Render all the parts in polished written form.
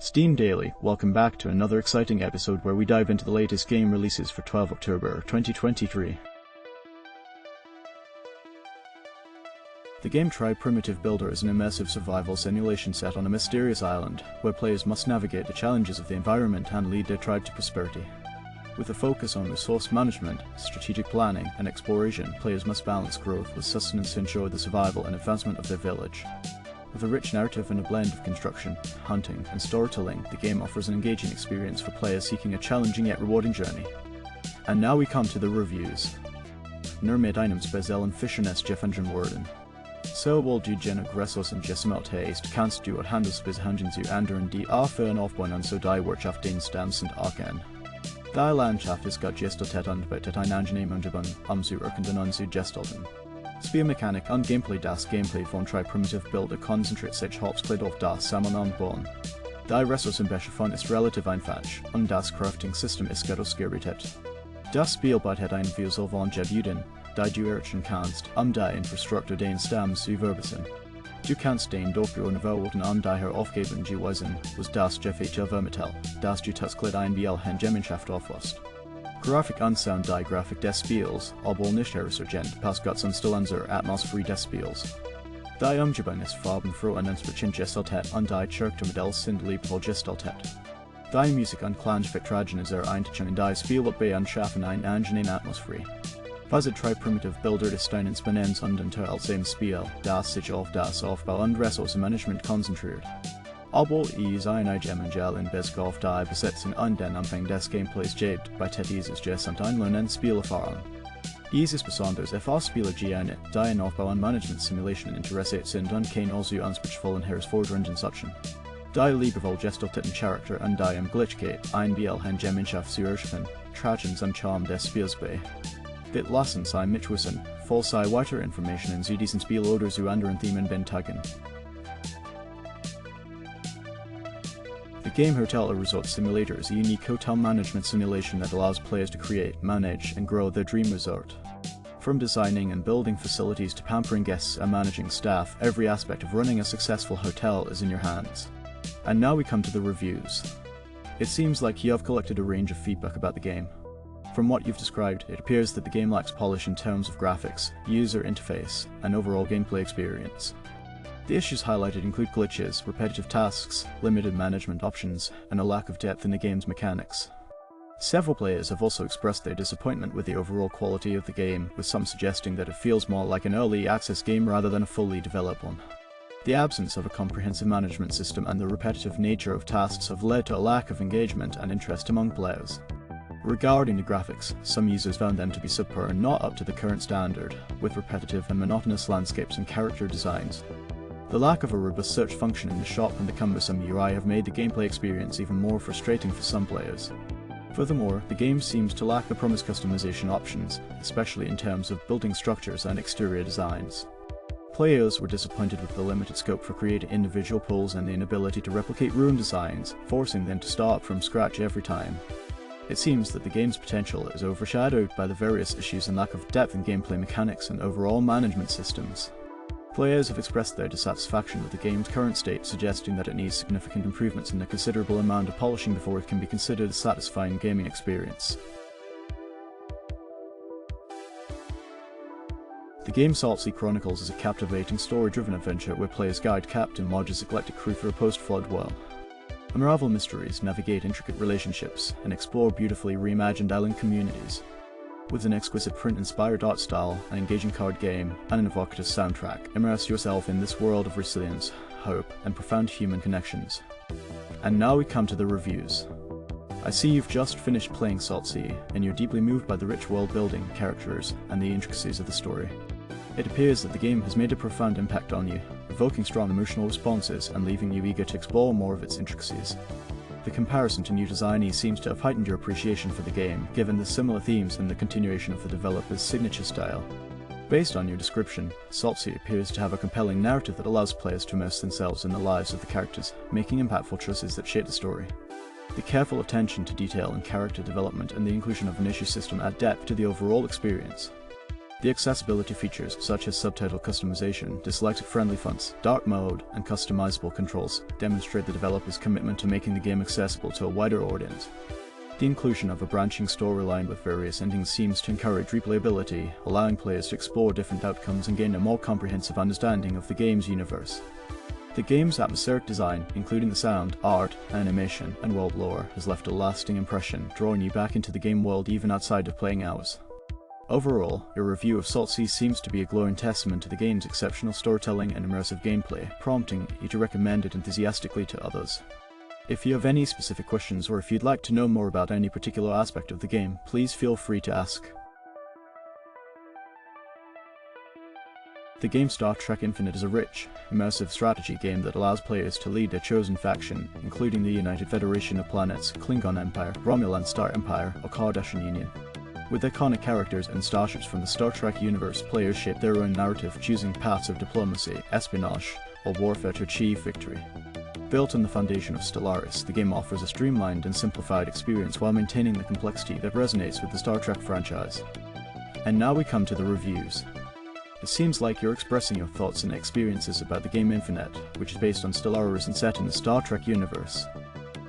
Steam Daily, welcome back to another exciting episode where we dive into the latest game releases for 12 October 2023. The game Try Primitive Builder is an immersive survival simulation set on a mysterious island, where players must navigate the challenges of the environment and lead their tribe to prosperity. With a focus on resource management, strategic planning, and exploration, players must balance growth with sustenance to ensure the survival and advancement of their village. With a rich narrative and a blend of construction, hunting, and storytelling, the game offers an engaging experience for players seeking a challenging yet rewarding journey. And now we come to the reviews. Nurmade items bezel en fischernes gefunden worden. Zowel du genug ressourcen gesmelt heeft, kannst du het handelsbezhangen zu anderen die afern aufbauen so die Wirtschaft den Stamm sind aken. Die Landschaft ist gestaltet und bietet ein angenehm Umgebung, zu erkunden und zu gestalten. Spielmechanik und Gameplay. Das Gameplay von Try Primitive Builder konzentriert sich hauptsächlich auf das Sammeln und Bauen. Die Ressourcenbeschaffung ist relativ einfach, und das Crafting-System ist geredet. Das Spiel bietet eine Vielzahl von Gebieten, die du erreichen kannst, die Infrastruktur den Stamm zu verbessern. Du kannst den Dorfbewohner verwalten und daher aufgeben zu weisen, was das Gefechte vermittelt, das du tatsächlich ein Biel in Gemeinschaft auflässt. Grafik und Sound. Die Grafik des Spiels, obwohl nicht herausragend, passt gut zum Stil unserer Atmosphäre des Spiels. Die Umgebung ist farbenfroh und entsprechend gestaltet und die Charaktermodelle sind liebevoll gestaltet. Die Musik und Klangspektralen sehr eindeutig und die Spielabläufe und schaffen eine angenehme Atmosphäre. Was Try Primitive Builder ist ein spannendes und unterhaltsames Spiel, das sich auf das Aufbau und Ressourcenmanagement konzentriert. Obwohl es eine Gemengel in Bezug auf die Besetzung und den Umfang des Gameplays gibt, bietet dieses gesamt Einlernen und Spielerfahrung. Es ist besonders für Spieler die in Aufbau- und Management-Simulationen interessiert sind und keine allzu anspruchsvollen herausfordernden suchen. Die liebevoll gestalteten Charakter und die Glitchgate ein Biel in Gemeinschaft zu erreichen, tragen zum Charme des Spiels bei. Bit lassen sei mitwissen, voll sei weitere Informationen zu diesem Spiel oder zu anderen Themen beitragen. The Game Hotel Resort Simulator is a unique hotel management simulation that allows players to create, manage, and grow their dream resort. From designing and building facilities to pampering guests and managing staff, every aspect of running a successful hotel is in your hands. And now we come to the reviews. It seems like you have collected a range of feedback about the game. From what you've described, it appears that the game lacks polish in terms of graphics, user interface, and overall gameplay experience. The issues highlighted include glitches, repetitive tasks, limited management options, and a lack of depth in the game's mechanics. Several players have also expressed their disappointment with the overall quality of the game, with some suggesting that it feels more like an early access game rather than a fully developed one. The absence of a comprehensive management system and the repetitive nature of tasks have led to a lack of engagement and interest among players. Regarding the graphics, some users found them to be subpar and not up to the current standard, with repetitive and monotonous landscapes and character designs. The lack of a robust search function in the shop and the cumbersome UI have made the gameplay experience even more frustrating for some players. Furthermore, the game seems to lack the promised customization options, especially in terms of building structures and exterior designs. Players were disappointed with the limited scope for creating individual pools and the inability to replicate room designs, forcing them to start from scratch every time. It seems that the game's potential is overshadowed by the various issues and lack of depth in gameplay mechanics and overall management systems. Players have expressed their dissatisfaction with the game's current state, suggesting that it needs significant improvements and a considerable amount of polishing before it can be considered a satisfying gaming experience. The game Saltsea Chronicles is a captivating story-driven adventure where players guide Captain Lodge's eclectic crew through a post-flood world. Unravel mysteries, navigate intricate relationships, and explore beautifully reimagined island communities. With an exquisite print-inspired art style, an engaging card game, and an evocative soundtrack, immerse yourself in this world of resilience, hope, and profound human connections. And now we come to the reviews. I see you've just finished playing Saltsea, and you're deeply moved by the rich world building, characters, and the intricacies of the story. It appears that the game has made a profound impact on you, evoking strong emotional responses and leaving you eager to explore more of its intricacies. The comparison to New Designy seems to have heightened your appreciation for the game, given the similar themes and the continuation of the developer's signature style. Based on your description, Saltsea appears to have a compelling narrative that allows players to immerse themselves in the lives of the characters, making impactful choices that shape the story. The careful attention to detail and character development and the inclusion of an issue system add depth to the overall experience. The accessibility features, such as subtitle customization, dyslexic friendly fonts, dark mode, and customizable controls, demonstrate the developer's commitment to making the game accessible to a wider audience. The inclusion of a branching storyline with various endings seems to encourage replayability, allowing players to explore different outcomes and gain a more comprehensive understanding of the game's universe. The game's atmospheric design, including the sound, art, animation, and world lore, has left a lasting impression, drawing you back into the game world even outside of playing hours. Overall, your review of Saltsea seems to be a glowing testament to the game's exceptional storytelling and immersive gameplay, prompting you to recommend it enthusiastically to others. If you have any specific questions or if you'd like to know more about any particular aspect of the game, please feel free to ask. The game Star Trek Infinite is a rich, immersive strategy game that allows players to lead their chosen faction, including the United Federation of Planets, Klingon Empire, Romulan Star Empire, or Cardassian Union. With iconic characters and starships from the Star Trek universe, players shape their own narrative, choosing paths of diplomacy, espionage, or warfare to achieve victory. Built on the foundation of Stellaris, the game offers a streamlined and simplified experience while maintaining the complexity that resonates with the Star Trek franchise. And now we come to the reviews. It seems like you're expressing your thoughts and experiences about the game Infinite, which is based on Stellaris and set in the Star Trek universe.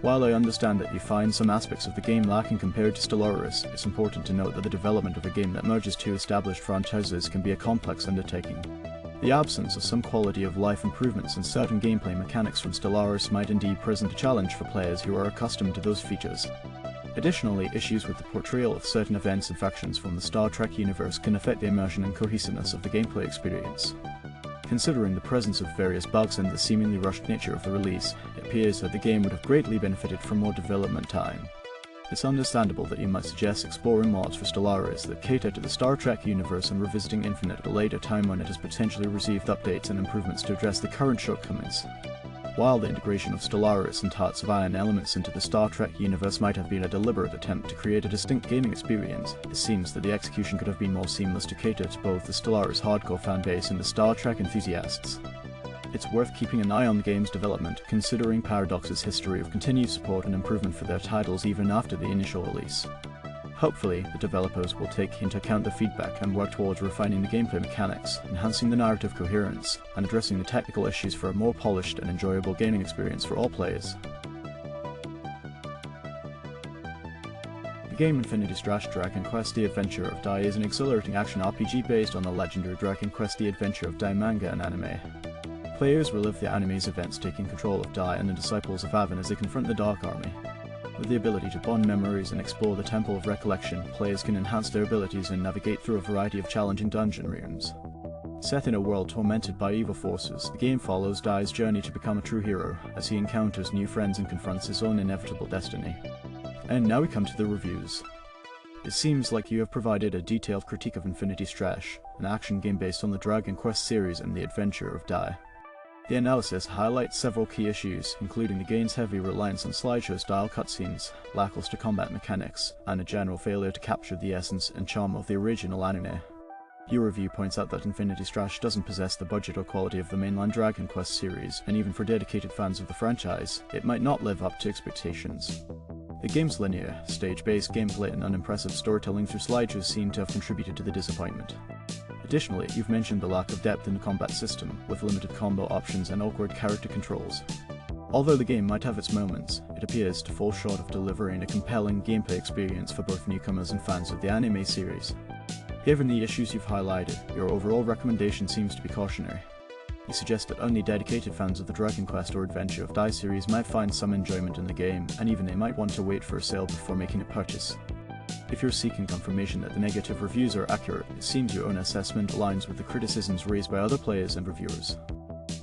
While I understand that you find some aspects of the game lacking compared to Stellaris, it's important to note that the development of a game that merges two established franchises can be a complex undertaking. The absence of some quality of life improvements and certain gameplay mechanics from Stellaris might indeed present a challenge for players who are accustomed to those features. Additionally, issues with the portrayal of certain events and factions from the Star Trek universe can affect the immersion and cohesiveness of the gameplay experience. Considering the presence of various bugs and the seemingly rushed nature of the release, it appears that the game would have greatly benefited from more development time. It's understandable that you might suggest exploring mods for Stellaris that cater to the Star Trek universe and revisiting Infinite at a later time when it has potentially received updates and improvements to address the current shortcomings. While the integration of Stellaris and Hearts of Iron elements into the Star Trek universe might have been a deliberate attempt to create a distinct gaming experience, it seems that the execution could have been more seamless to cater to both the Stellaris hardcore fanbase and the Star Trek enthusiasts. It's worth keeping an eye on the game's development, considering Paradox's history of continued support and improvement for their titles even after the initial release. Hopefully, the developers will take into account the feedback and work towards refining the gameplay mechanics, enhancing the narrative coherence, and addressing the technical issues for a more polished and enjoyable gaming experience for all players. The game Infinity Strash Dragon Quest The Adventure of Dai is an exhilarating action RPG based on the legendary Dragon Quest The Adventure of Dai manga and anime. Players relive the anime's events, taking control of Dai and the Disciples of Avon as they confront the Dark Army. With the ability to bond memories and explore the Temple of Recollection, players can enhance their abilities and navigate through a variety of challenging dungeon rooms. Set in a world tormented by evil forces, the game follows Dai's journey to become a true hero, as he encounters new friends and confronts his own inevitable destiny. And now we come to the reviews. It seems like you have provided a detailed critique of Infinity Strash, an action game based on the Dragon Quest series and the Adventure of Dai. The analysis highlights several key issues, including the game's heavy reliance on slideshow-style cutscenes, lackluster combat mechanics, and a general failure to capture the essence and charm of the original anime. Your review points out that Infinity Strash doesn't possess the budget or quality of the mainline Dragon Quest series, and even for dedicated fans of the franchise, it might not live up to expectations. The game's linear, stage-based gameplay and unimpressive storytelling through slideshows seem to have contributed to the disappointment. Additionally, you've mentioned the lack of depth in the combat system, with limited combo options and awkward character controls. Although the game might have its moments, it appears to fall short of delivering a compelling gameplay experience for both newcomers and fans of the anime series. Given the issues you've highlighted, your overall recommendation seems to be cautionary. You suggest that only dedicated fans of the Dragon Quest or Adventure of Dai series might find some enjoyment in the game, and even they might want to wait for a sale before making a purchase. If you're seeking confirmation that the negative reviews are accurate, it seems your own assessment aligns with the criticisms raised by other players and reviewers.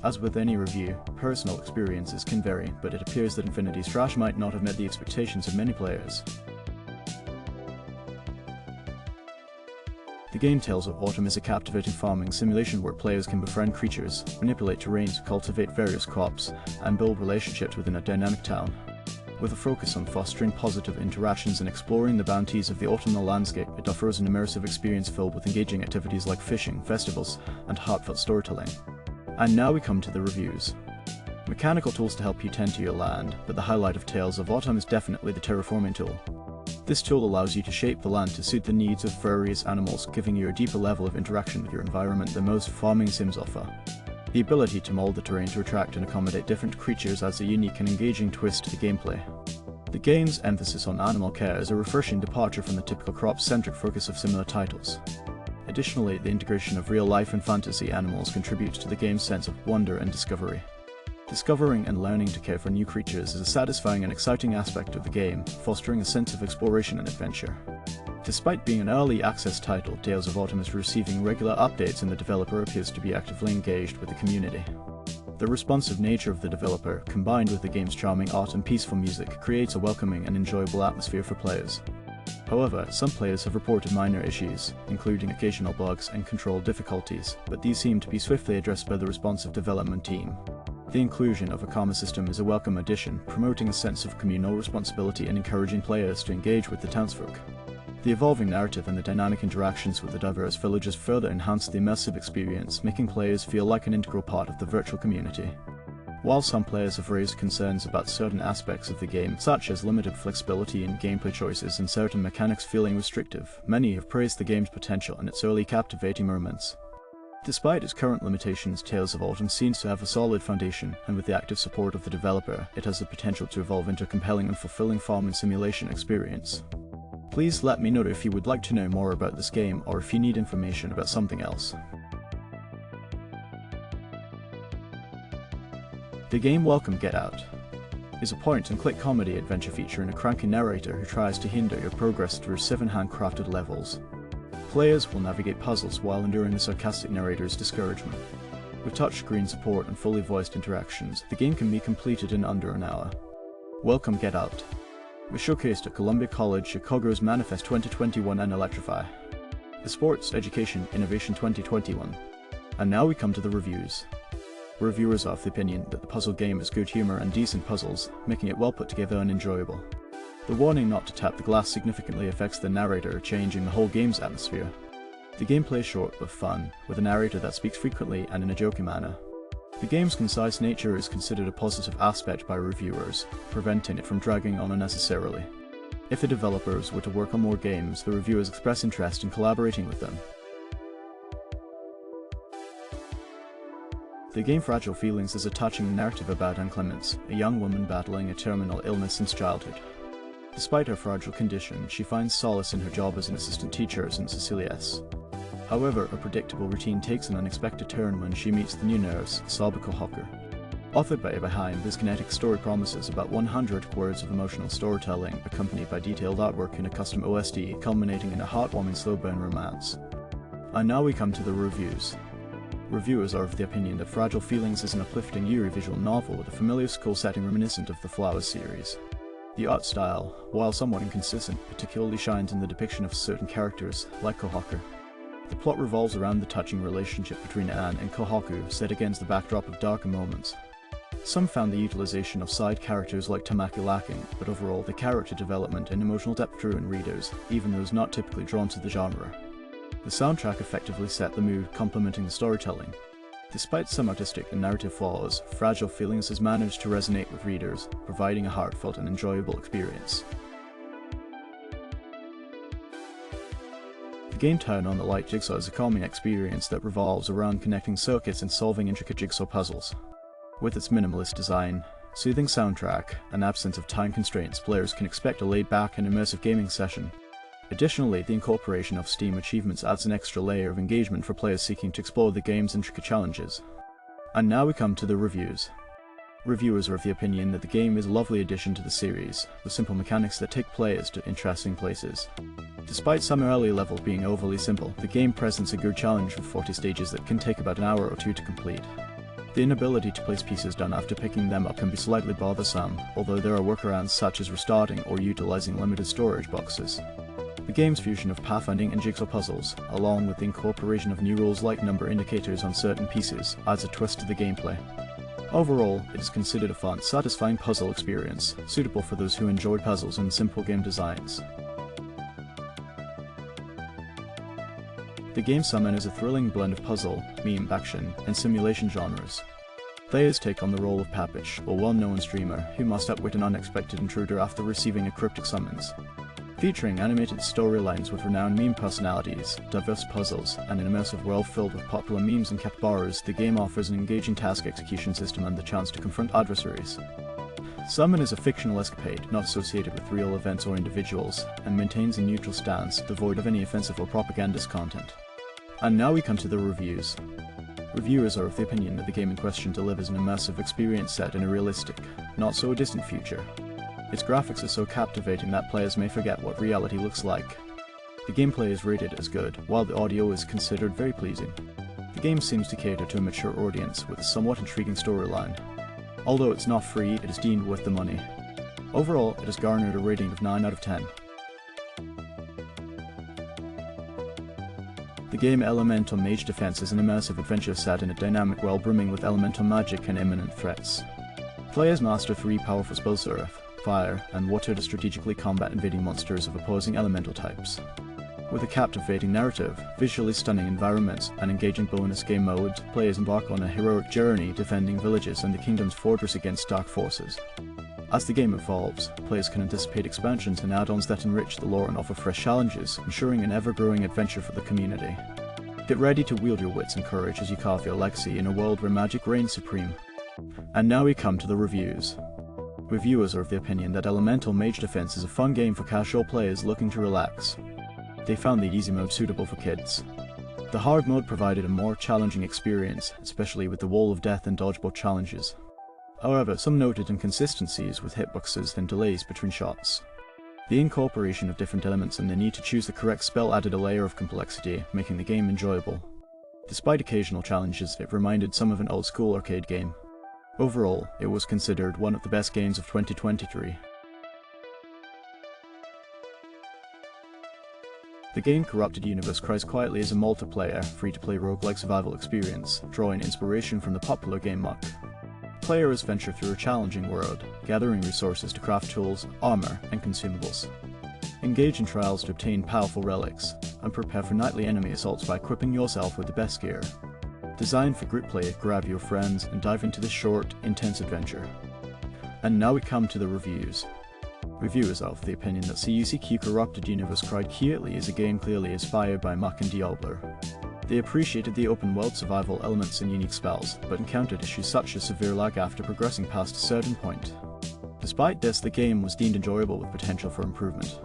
As with any review, personal experiences can vary, but it appears that Infinity Strash might not have met the expectations of many players. The game Tales of Autumn is a captivating farming simulation where players can befriend creatures, manipulate terrains, cultivate various crops, and build relationships within a dynamic town. With a focus on fostering positive interactions and exploring the bounties of the autumnal landscape, it offers an immersive experience filled with engaging activities like fishing, festivals, and heartfelt storytelling. And now we come to the reviews. Mechanical tools to help you tend to your land, but the highlight of Tales of Autumn is definitely the terraforming tool. This tool allows you to shape the land to suit the needs of various animals, giving you a deeper level of interaction with your environment than most farming sims offer. The ability to mold the terrain to attract and accommodate different creatures adds a unique and engaging twist to the gameplay. The game's emphasis on animal care is a refreshing departure from the typical crop-centric focus of similar titles. Additionally, the integration of real-life and fantasy animals contributes to the game's sense of wonder and discovery. Discovering and learning to care for new creatures is a satisfying and exciting aspect of the game, fostering a sense of exploration and adventure. Despite being an early access title, Tales of Autumn is receiving regular updates and the developer appears to be actively engaged with the community. The responsive nature of the developer, combined with the game's charming art and peaceful music, creates a welcoming and enjoyable atmosphere for players. However, some players have reported minor issues, including occasional bugs and control difficulties, but these seem to be swiftly addressed by the responsive development team. The inclusion of a karma system is a welcome addition, promoting a sense of communal responsibility and encouraging players to engage with the townsfolk. The evolving narrative and the dynamic interactions with the diverse villages further enhance the immersive experience, making players feel like an integral part of the virtual community. While some players have raised concerns about certain aspects of the game, such as limited flexibility in gameplay choices and certain mechanics feeling restrictive, many have praised the game's potential and its early captivating moments. Despite its current limitations, Tales of Autumn seems to have a solid foundation, and with the active support of the developer, it has the potential to evolve into a compelling and fulfilling farming simulation experience. Please let me know if you would like to know more about this game or if you need information about something else. The game Welcome Get Out is a point-and-click comedy adventure featuring a cranky narrator who tries to hinder your progress through 7 handcrafted levels. Players will navigate puzzles while enduring the sarcastic narrator's discouragement. With touchscreen support and fully voiced interactions, the game can be completed in under an hour. Welcome Get Out was showcased at Columbia College Chicago's Manifest 2021 and Electrify, the Sports Education Innovation 2021. And now we come to the reviews. Reviewers are of the opinion that the puzzle game has good humor and decent puzzles, making it well put together and enjoyable. The warning not to tap the glass significantly affects the narrator, changing the whole game's atmosphere. The gameplay is short but fun, with a narrator that speaks frequently and in a jokey manner. The game's concise nature is considered a positive aspect by reviewers, preventing it from dragging on unnecessarily. If the developers were to work on more games, the reviewers express interest in collaborating with them. The game Fragile Feelings is a touching narrative about Anne Clements, a young woman battling a terminal illness since childhood. Despite her fragile condition, she finds solace in her job as an assistant teacher at St. Cecilia's. However, a predictable routine takes an unexpected turn when she meets the new nurse, Sabiko Hawker. Authored by Eva Heim, this kinetic story promises about 100 words of emotional storytelling, accompanied by detailed artwork and a custom OST, culminating in a heartwarming slow-burn romance. And now we come to the reviews. Reviewers are of the opinion that Fragile Feelings is an uplifting eerie visual novel with a familiar school setting reminiscent of the Flowers series. The art style, while somewhat inconsistent, particularly shines in the depiction of certain characters, like Kohaku. The plot revolves around the touching relationship between Anne and Kohaku, set against the backdrop of darker moments. Some found the utilization of side characters like Tamaki lacking, but overall the character development and emotional depth drew in readers, even those not typically drawn to the genre. The soundtrack effectively set the mood, complementing the storytelling. Despite some artistic and narrative flaws, Fragile Feelings has managed to resonate with readers, providing a heartfelt and enjoyable experience. The game Town on the Light Jigsaw is a calming experience that revolves around connecting circuits and solving intricate jigsaw puzzles. With its minimalist design, soothing soundtrack, and absence of time constraints, players can expect a laid-back and immersive gaming session. Additionally, the incorporation of Steam achievements adds an extra layer of engagement for players seeking to explore the game's intricate challenges. And now we come to the reviews. Reviewers are of the opinion that the game is a lovely addition to the series, with simple mechanics that take players to interesting places. Despite some early levels being overly simple, the game presents a good challenge with 40 stages that can take about an hour or two to complete. The inability to place pieces down after picking them up can be slightly bothersome, although there are workarounds such as restarting or utilizing limited storage boxes. The game's fusion of pathfinding and jigsaw puzzles, along with the incorporation of new rules like number indicators on certain pieces, adds a twist to the gameplay. Overall, it is considered a fun, satisfying puzzle experience, suitable for those who enjoy puzzles and simple game designs. The game Summon is a thrilling blend of puzzle, meme, action, and simulation genres. Players take on the role of Papich, a well-known streamer who must outwit an unexpected intruder after receiving a cryptic summons. Featuring animated storylines with renowned meme personalities, diverse puzzles, and an immersive world filled with popular memes and capybaras, the game offers an engaging task execution system and the chance to confront adversaries. Summon is a fictional escapade not associated with real events or individuals, and maintains a neutral stance, devoid of any offensive or propagandist content. And now we come to the reviews. Reviewers are of the opinion that the game in question delivers an immersive experience set in a realistic, not so distant future. Its graphics are so captivating that players may forget what reality looks like. The gameplay is rated as good, while the audio is considered very pleasing. The game seems to cater to a mature audience with a somewhat intriguing storyline. Although it's not free, it is deemed worth the money. Overall, it has garnered a rating of 9 out of 10. The game Elemental Mage Defense is an immersive adventure set in a dynamic world brimming with elemental magic and imminent threats. Players master 3 powerful spells: Earth, Fire, and Water to strategically combat invading monsters of opposing elemental types. With a captivating narrative, visually stunning environments, and engaging bonus game modes, players embark on a heroic journey defending villages and the kingdom's fortress against dark forces. As the game evolves, players can anticipate expansions and add-ons that enrich the lore and offer fresh challenges, ensuring an ever-growing adventure for the community. Get ready to wield your wits and courage as you carve your legacy in a world where magic reigns supreme. And now we come to the reviews. Reviewers are of the opinion that Elemental Mage Defense is a fun game for casual players looking to relax. They found the easy mode suitable for kids. The hard mode provided a more challenging experience, especially with the Wall of Death and dodgeball challenges. However, some noted inconsistencies with hitboxes and delays between shots. The incorporation of different elements and the need to choose the correct spell added a layer of complexity, making the game enjoyable. Despite occasional challenges, it reminded some of an old-school arcade game. Overall, it was considered one of the best games of 2023. The game Corrupted Universe cries quietly as a multiplayer, free-to-play roguelike survival experience, drawing inspiration from the popular game Muck. Players venture through a challenging world, gathering resources to craft tools, armor, and consumables. Engage in trials to obtain powerful relics, and prepare for nightly enemy assaults by equipping yourself with the best gear. Designed for group play, grab your friends and dive into this short, intense adventure. And now we come to the reviews. Reviewers are of the opinion that CUCQ Corrupted Universe cried quietly as a game clearly inspired by Muck and Diablo. They appreciated the open world survival elements and unique spells, but encountered issues such as severe lag after progressing past a certain point. Despite this, the game was deemed enjoyable with potential for improvement.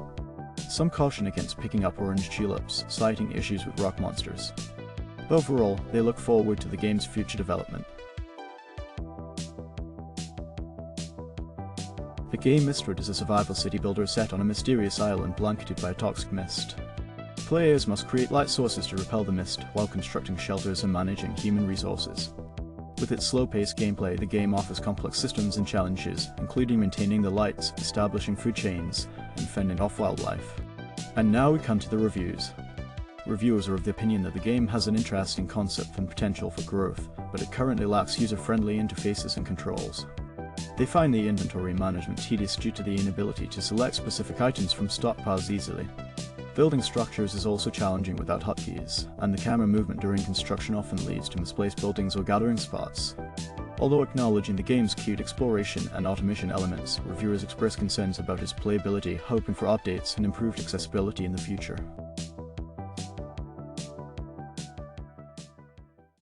Some caution against picking up orange tulips, citing issues with rock monsters. Overall, they look forward to the game's future development. The game Mistward is a survival city builder set on a mysterious island blanketed by a toxic mist. Players must create light sources to repel the mist, while constructing shelters and managing human resources. With its slow-paced gameplay, the game offers complex systems and challenges, including maintaining the lights, establishing food chains, and fending off wildlife. And now we come to the reviews. Reviewers are of the opinion that the game has an interesting concept and potential for growth, but it currently lacks user-friendly interfaces and controls. They find the inventory management tedious due to the inability to select specific items from stockpiles easily. Building structures is also challenging without hotkeys, and the camera movement during construction often leads to misplaced buildings or gathering spots. Although acknowledging the game's cute exploration and automation elements, reviewers express concerns about its playability, hoping for updates and improved accessibility in the future.